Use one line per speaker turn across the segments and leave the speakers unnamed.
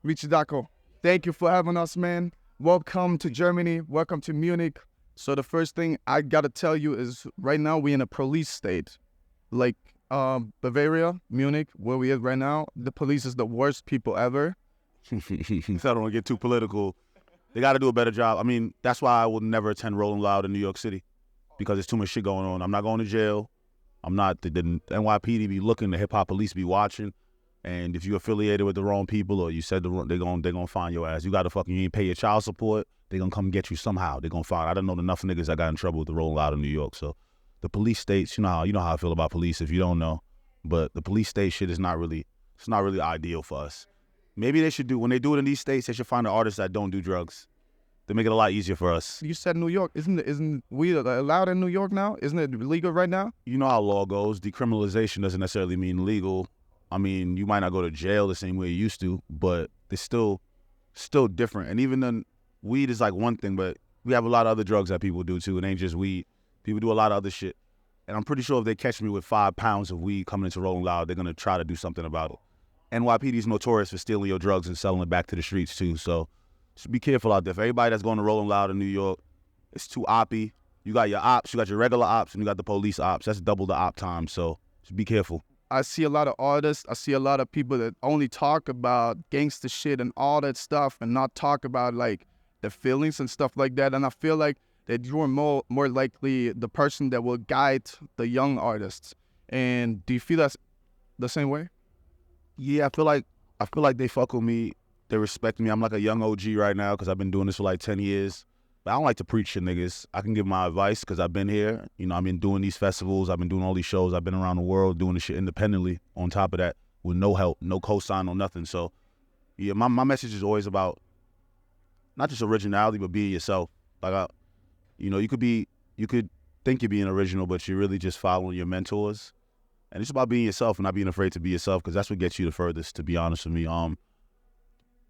Meechy Darko. Thank you for having us, man. Welcome to Germany. Welcome to Munich. So the first thing I gotta tell you is right now we in a police state. Like Bavaria, Munich, where we is right now, the police is the worst people ever.
So I don't want to get too political. They got to do a better job. I mean, that's why I will never attend Rolling Loud in New York City, because there's too much shit going on. I'm not going to jail. I'm not, the NYPD be looking, the hip-hop police be watching, and if you affiliated with the wrong people or you said they're gonna find your ass. You got to fucking, you ain't pay your child support, they gonna come get you somehow. They gonna find, I don't know enough niggas that got in trouble with the Rolling Loud in New York. So the police states, you know how I feel about police if you don't know, but the police state shit is not really, it's not really ideal for us. Maybe they should do, when they do it in these states, they should find an artist that don't do drugs. They make it a lot easier for us.
You said New York. Isn't weed allowed in New York now? Isn't it legal right now?
You know how law goes. Decriminalization doesn't necessarily mean legal. I mean, you might not go to jail the same way you used to, but it's still different. And even then, weed is like one thing, but we have a lot of other drugs that people do too. It ain't just weed. People do a lot of other shit. And I'm pretty sure if they catch me with 5 pounds of weed coming into Rolling Loud, they're gonna try to do something about it. NYPD's notorious for stealing your drugs and selling it back to the streets too. So just be careful out there. For everybody that's going to Rolling Loud in New York, it's too oppy. You got your ops, you got your regular ops, and you got the police ops. That's double the op time, so just be careful.
I see a lot of artists. I see a lot of people that only talk about gangster shit and all that stuff and not talk about like the feelings and stuff like that. And I feel like that you're more likely the person that will guide the young artists. And do you feel that's the same way?
Yeah, I feel like they fuck with me. They respect me. I'm like a young OG right now because I've been doing this for like 10 years. But I don't like to preach to niggas. I can give my advice because I've been here. You know, I've been doing these festivals. I've been doing all these shows. I've been around the world doing this shit independently on top of that with no help, no cosign, no nothing. So, yeah, my message is always about not just originality, but being yourself. Like, you could think you're being original, but you're really just following your mentors. And it's about being yourself and not being afraid to be yourself because that's what gets you the furthest, to be honest with me.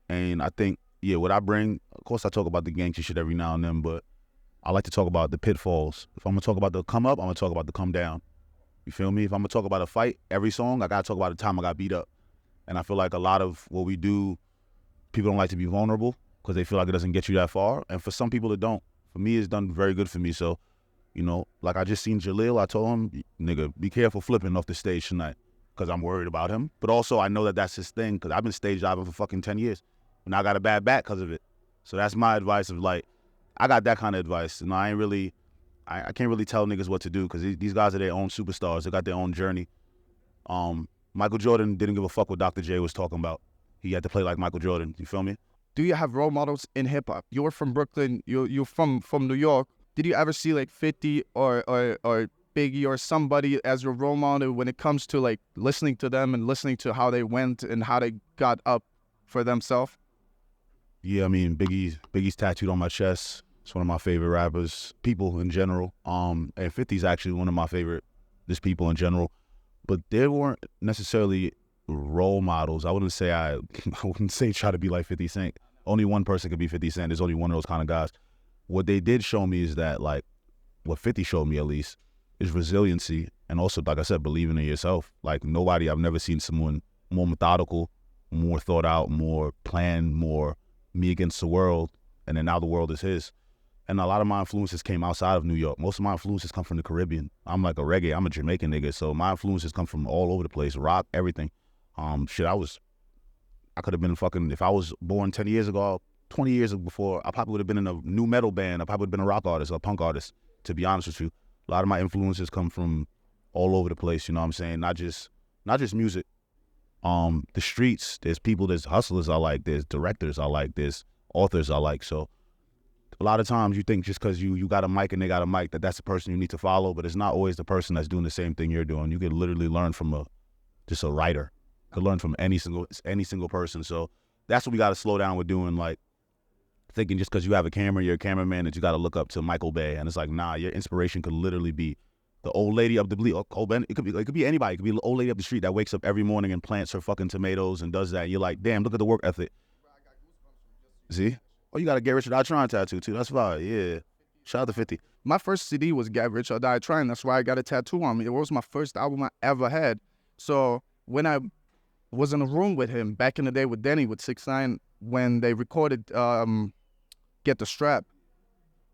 And I think, yeah, what I bring, of course I talk about the gangster shit every now and then, but I like to talk about the pitfalls. If I'm going to talk about the come up, I'm going to talk about the come down. You feel me? If I'm going to talk about a fight, every song, I got to talk about the time I got beat up. And I feel like a lot of what we do, people don't like to be vulnerable because they feel like it doesn't get you that far. And for some people, it don't. For me, it's done very good for me. So, you know, like I just seen Jaleel, I told him, nigga, be careful flipping off the stage tonight because I'm worried about him. But also I know that that's his thing because I've been stage diving for fucking 10 years. And I got a bad back because of it. So that's my advice of like, I got that kind of advice. And I can't really tell niggas what to do because these guys are their own superstars. They got their own journey. Michael Jordan didn't give a fuck what Dr. J was talking about. He had to play like Michael Jordan. You feel me?
Do you have role models in hip hop? You're from Brooklyn. You're from New York. Did you ever see like 50 or Biggie or somebody as your role model when it comes to like listening to them and listening to how they went and how they got up for themselves?
Yeah, I mean, Biggie's tattooed on my chest. It's one of my favorite rappers, people in general. And 50's actually one of my favorite, just people in general. But they weren't necessarily role models. I wouldn't say try to be like 50 Cent. Only one person could be 50 Cent. There's only one of those kind of guys. What they did show me is that, like, what 50 showed me at least, is resiliency. And also, like I said, believing in yourself. Like, I've never seen someone more methodical, more thought out, more planned, more me against the world, and then now the world is his. And a lot of my influences came outside of New York. Most of my influences come from the Caribbean. I'm like a reggae, I'm a Jamaican nigga, so my influences come from all over the place, rock, everything. I could have been fucking, if I was born 10 years ago, 20 years before, I probably would have been in a new metal band. I probably would have been a rock artist or a punk artist, to be honest with you. A lot of my influences come from all over the place, you know what I'm saying? Not just music. The streets, there's people, there's hustlers I like, there's directors I like, there's authors I like. So a lot of times you think just because you got a mic and they got a mic that's the person you need to follow, but it's not always the person that's doing the same thing you're doing. You could literally learn from just a writer. You could learn from any single person. So that's what we got to slow down with doing, like thinking just because you have a camera, you're a cameraman, that you got to look up to Michael Bay. And it's like, nah, your inspiration could literally be the old lady up the bleed. It could be anybody. It could be the old lady up the street that wakes up every morning and plants her fucking tomatoes and does that. And you're like, damn, look at the work ethic. See? Oh, you got a Get Rich or Die Trying tattoo too. That's fine. Yeah. Shout out to 50.
My first CD was Get Rich or Die Trying. That's why I got a tattoo on me. It was my first album I ever had. So when I was in a room with him back in the day with Denny, with 6ix9ine, when they recorded Get the Strap.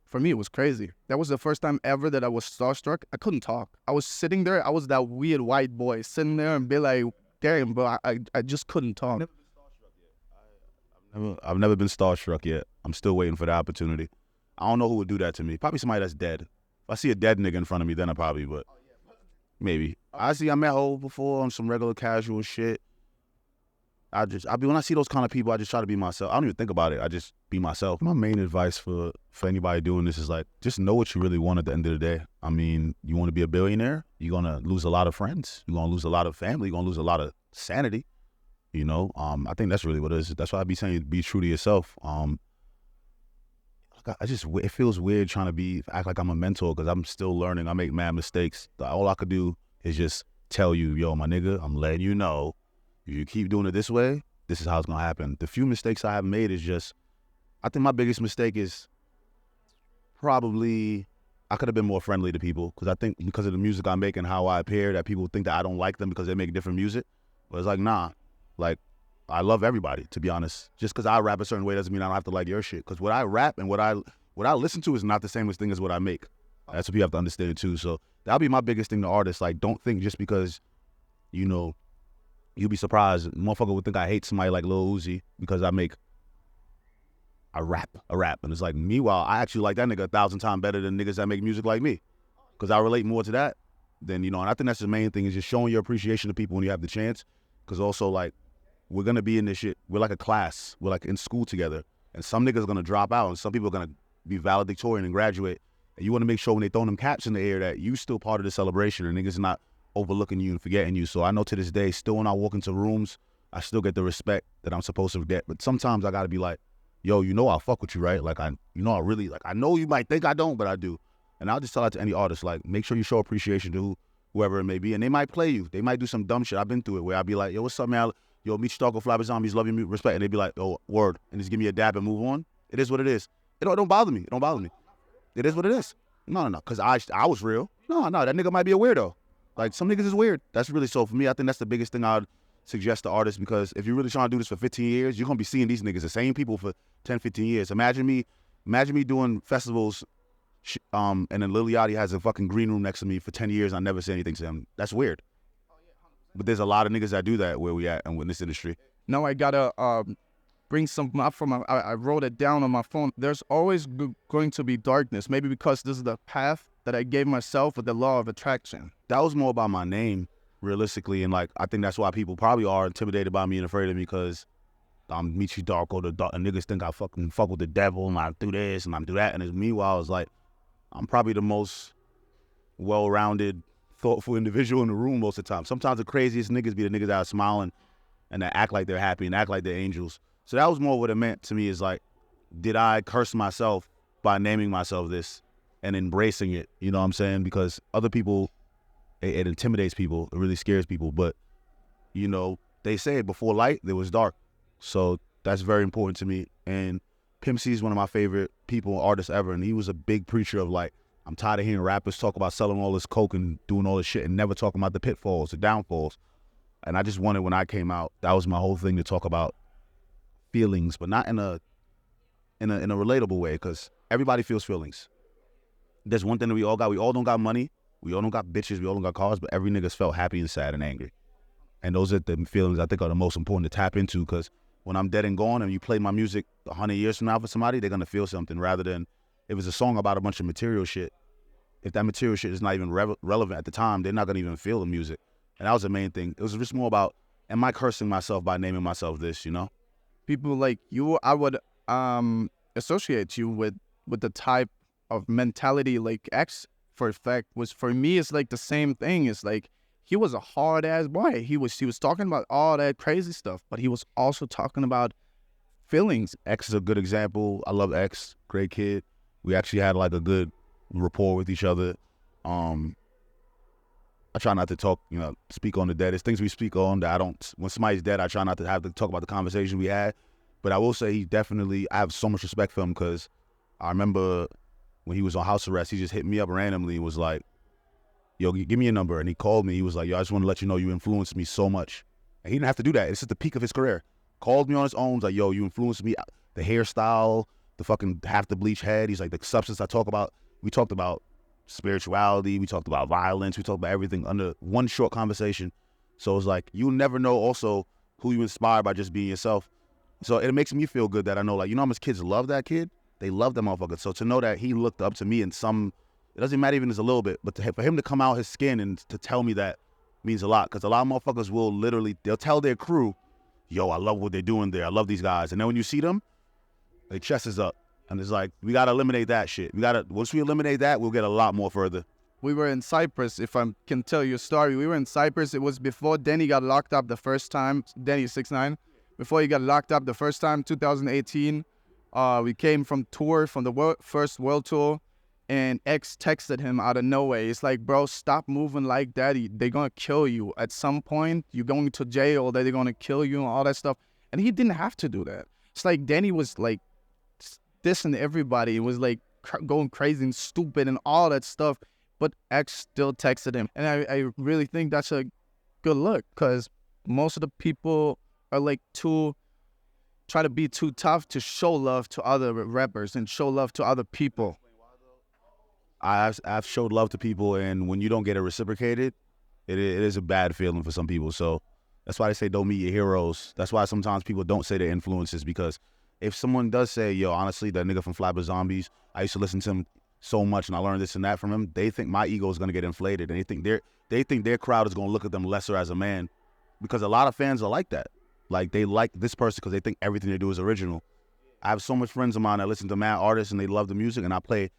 For me, it was crazy. That was the first time ever that I was starstruck. I couldn't talk. I was sitting there. I was that weird white boy sitting there and be like, damn, bro, I just couldn't talk.
I've never been starstruck yet. I'm still waiting for the opportunity. I don't know who would do that to me. Probably somebody that's dead. If I see a dead nigga in front of me, then I probably would. Maybe. I met Hov before on some regular casual shit. When I see those kind of people, I just try to be myself. I don't even think about it. I just be myself. My main advice for anybody doing this is like, just know what you really want at the end of the day. I mean, you want to be a billionaire, you're going to lose a lot of friends. You're going to lose a lot of family. You're going to lose a lot of sanity. You know, I think that's really what it is. That's why I be saying, be true to yourself. It feels weird trying to act like I'm a mentor because I'm still learning. I make mad mistakes. All I could do is just tell you, yo, my nigga, I'm letting you know, if you keep doing it this way, this is how it's going to happen. The few mistakes I have made is just, I think my biggest mistake is probably, I could have been more friendly to people because I think because of the music I make and how I appear, that people think that I don't like them because they make different music. But it's like, nah, like, I love everybody, to be honest. Just because I rap a certain way doesn't mean I don't have to like your shit. Because what I rap and what I listen to is not the same thing as what I make. That's what you have to understand too. So that'll be my biggest thing to artists. Like, don't think just because, you know, you'll be surprised. Motherfucker would think I hate somebody like Lil Uzi because I rap. And it's like, meanwhile, I actually like that nigga 1,000 times better than niggas that make music like me. Because I relate more to that than, you know, and I think that's the main thing is just showing your appreciation to people when you have the chance. Because also, like, we're going to be in this shit. We're like a class. We're like in school together. And some niggas are going to drop out and some people are going to be valedictorian and graduate. And you want to make sure when they throw them caps in the air that you still part of the celebration and niggas not overlooking you and forgetting you. So I know to this day, still when I walk into rooms, I still get the respect that I'm supposed to get. But sometimes I got to be like, yo, you know I'll fuck with you, right? Like, I know you might think I don't, but I do. And I'll just tell that to any artist, like, make sure you show appreciation to whoever it may be. And they might play you. They might do some dumb shit. I've been through it where I'll be like, yo, what's up, man? Yo, Meechy Dark, Flatbush Zombies, love you, respect. And they be like, oh, word. And just give me a dab and move on. It is what it is. It don't bother me. It don't bother me. It is what it is. No. Because I was real. No, that nigga might be a weirdo. Like, some niggas is weird. That's really, so for me, I think that's the biggest thing I'd suggest to artists, because if you're really trying to do this for 15 years, you're going to be seeing these niggas, the same people for 10, 15 years. Imagine me doing festivals, and then Lil Yachty has a fucking green room next to me for 10 years and I never say anything to him. That's weird. But there's a lot of niggas that do that where we at and in this industry.
Now I gotta bring some up from I wrote it down on my phone. There's always going to be darkness, maybe because this is the path that I gave myself with the law of attraction.
That was more about my name, realistically, and like I think that's why people probably are intimidated by me and afraid of me, because I'm Meechy Dark, and niggas think I fucking fuck with the devil and I do this and I do that, and meanwhile it's like I'm probably the most well-rounded, thoughtful individual in the room most of the time. Sometimes the craziest niggas be the niggas that are smiling and that act like they're happy and act like they're angels. So that was more what it meant to me, is like, did I curse myself by naming myself this and embracing it? You know what I'm saying? Because other people, it intimidates people, it really scares people. But, you know, they say before light, there was dark. So that's very important to me. And Pimp C is one of my favorite people, artists ever. And he was a big preacher of like, I'm tired of hearing rappers talk about selling all this coke and doing all this shit and never talking about the pitfalls, the downfalls. And I just wanted, when I came out, that was my whole thing, to talk about feelings, but not in a relatable way, because everybody feels feelings. There's one thing that we all got. We all don't got money. We all don't got bitches. We all don't got cars, but every nigga's felt happy and sad and angry. And those are the feelings I think are the most important to tap into, because when I'm dead and gone and you play my music 100 years from now for somebody, they're going to feel something, rather than if it's a song about a bunch of material shit. If that material shit is not even relevant at the time, they're not going to even feel the music. And that was the main thing. It was just more about, am I cursing myself by naming myself this, you know?
People like you, I would associate you with the type of mentality like X, for fact, was for me, it's like the same thing. It's like, he was a hard ass boy. He was talking about all that crazy stuff, but he was also talking about feelings.
X is a good example. I love X, great kid. We actually had like a good rapport with each other. I try not to talk, speak on the dead. There's things we speak on that when somebody's dead, I try not to have to talk about the conversation we had. But I will say I have so much respect for him, because I remember when he was on house arrest, he just hit me up randomly and was like, yo, give me your number. And he called me. He was like, yo, I just want to let you know you influenced me so much. And he didn't have to do that. It's just the peak of his career. Called me on his own. He's like, yo, you influenced me. The hairstyle, the fucking half the bleach head. He's like, the substance I talk about. We talked about spirituality. We talked about violence. We talked about everything under one short conversation. So it's like, you never know also who you inspire by just being yourself. So it makes me feel good that I know, like, you know how much kids love that kid? They love that motherfucker. So to know that he looked up to me in some, it doesn't matter even if it's a little bit, but for him to come out his skin and to tell me that means a lot. Because a lot of motherfuckers will literally, they'll tell their crew, yo, I love what they're doing there. I love these guys. And then when you see them, their chest is up. And it's like, we got to eliminate that shit. Once we eliminate that, we'll get a lot more further.
We were in Cyprus, if I can tell you a story. We were in Cyprus. It was before Denny got locked up the first time. Denny 6ix9ine. Before he got locked up the first time, 2018. We came from the first world tour, and X texted him out of nowhere. It's like, bro, stop moving like that. They're going to kill you. At some point, you're going to jail, they're going to kill you and all that stuff. And he didn't have to do that. It's like Denny was like dissing everybody. It was like going crazy and stupid and all that stuff. But X still texted him. And I really think that's a good look, because most of the people are like try to be too tough to show love to other rappers and show love to other people.
I've showed love to people, and when you don't get it reciprocated, it is a bad feeling for some people. So that's why they say don't meet your heroes. That's why sometimes people don't say their influences, because if someone does say, yo, honestly, that nigga from Flatbush Zombies, I used to listen to him so much and I learned this and that from him, they think my ego is going to get inflated, and they think their crowd is going to look at them lesser as a man, because a lot of fans are like that. Like, they like this person because they think everything they do is original. I have so much friends of mine that listen to mad artists and they love the music, and I play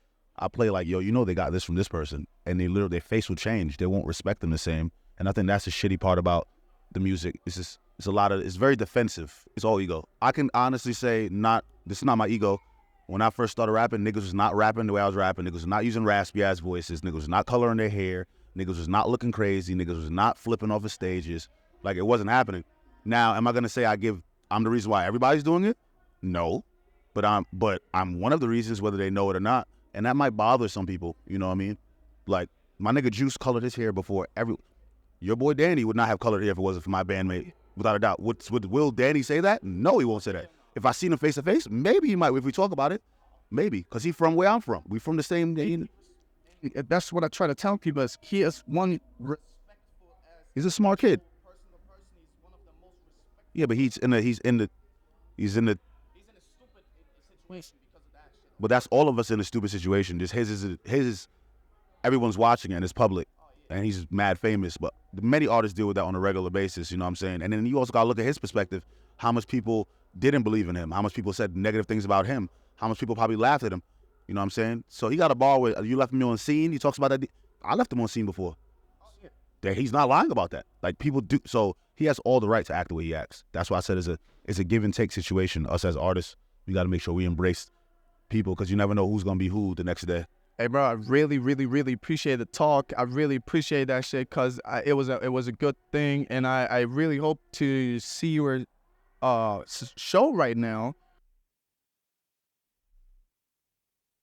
like, yo, you know they got this from this person, and their face will change. They won't respect them the same. And I think that's the shitty part about the music. It's very defensive. It's all ego. I can honestly say this is not my ego. When I first started rapping, niggas was not rapping the way I was rapping. Niggas was not using raspy ass voices. Niggas was not coloring their hair. Niggas was not looking crazy. Niggas was not flipping off of stages. Like, it wasn't happening. Now, am I gonna say I'm the reason why everybody's doing it? No, but I'm one of the reasons, whether they know it or not, and that might bother some people. You know what I mean? Like, my nigga Juice colored his hair before your boy Danny would not have colored hair if it wasn't for my bandmate, without a doubt. Will Danny say that? No, he won't say that. If I seen him face to face, maybe he might. If we talk about it, maybe, because he's from where I'm from. We from the same.
That's what I try to tell people. Is he is one respectful as.
He's a smart kid. Yeah, but he's in a stupid situation because of that shit. But that's all of us in a stupid situation. Just his is everyone's watching it and it's public, and he's mad famous. But many artists deal with that on a regular basis. You know what I'm saying? And then you also gotta look at his perspective. How much people didn't believe in him? How much people said negative things about him? How much people probably laughed at him? You know what I'm saying? So he got a bar where you left me on scene. He talks about that. I left him on scene before. That he's not lying about that. Like, people do. So he has all the right to act the way he acts. That's why I said it's a give and take situation. Us as artists, we got to make sure we embrace people, because you never know who's gonna be who the next day.
Hey, bro, I really, really, really appreciate the talk. I really appreciate that shit, because it was a good thing, and I really hope to see your show right now.